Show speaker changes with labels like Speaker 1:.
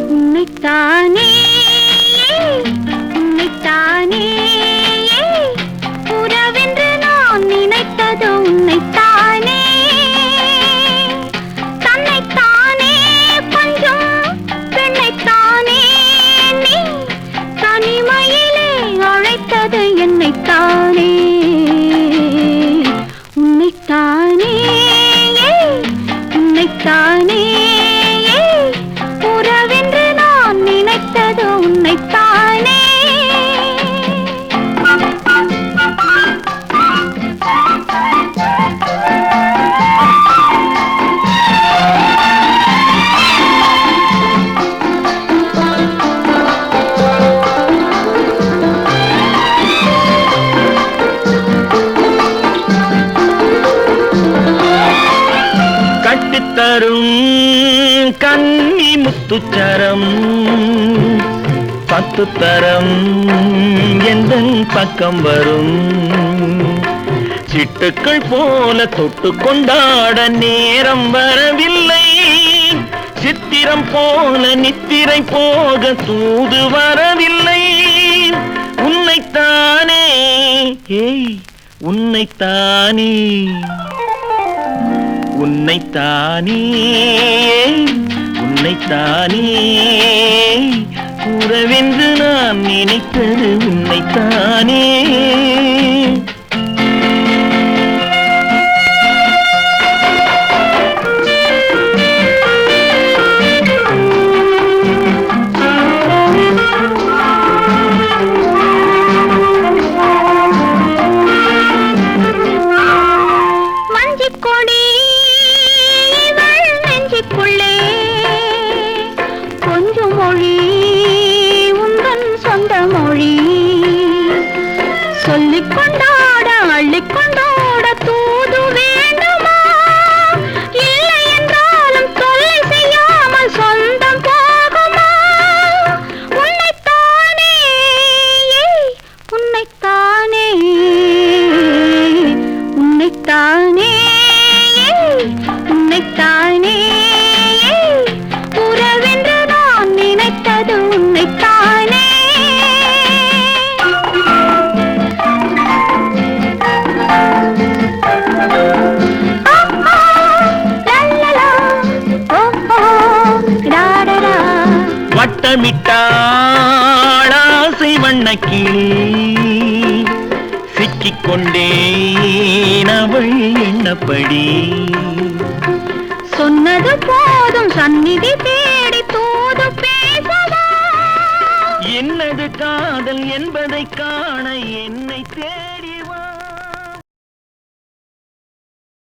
Speaker 1: உன்னைத்தானே உன்னைத்தானே உறவென்று நான் நினைத்தது உன்னைத்தானே தன்னைத்தானே கொஞ்சம் பெண்ணைத்தானே நீ தனிமையிலே அழைத்தது என்னைத்தானே உன்னைத்தானே உன்னைத்தானே உறவென்று நான் நினைத்தது உன்னைத்தானே
Speaker 2: கட்டித்தரும் கன்னி முத்துச்சரம் 10 தரம் எந்தன் பக்கம் வரும் சிட்டுக்கள் போல தொட்டு கொண்டாட நேரம் வரவில்லை சித்திரம் போல நித்திரை போக தூது வரவில்லை உன்னைத்தானே ஏய் உன்னைத்தானே உன்னைத்தானே உன்னைத்தானே உறவென்று நான் நினைத்தது உன்னைத்தானே
Speaker 1: சொல்லிக் கொண்டாட அள்ளிக் கொண்டாட தூது வேண்டுமா இல்லை என்றாலும் தொல்லை செய்யாமல் சொந்தம் போகுமா உன்னைத்தானே உன்னைத்தானே உன்னைத்தானே உன்னைத்தானே உறவென்று நான் நினைத்தது உன்னைத்தானே
Speaker 2: வட்டமிட்டாள் ஆசை வண்ணக்கிளி சிக்கிக்கொண்டேன் அவள் எண்ணப்படி
Speaker 1: சொன்னது போதும் சந்நிதி தேடி தூது பேசவா
Speaker 2: என்னது காதல் என்பதை காண என்னை தேடிவா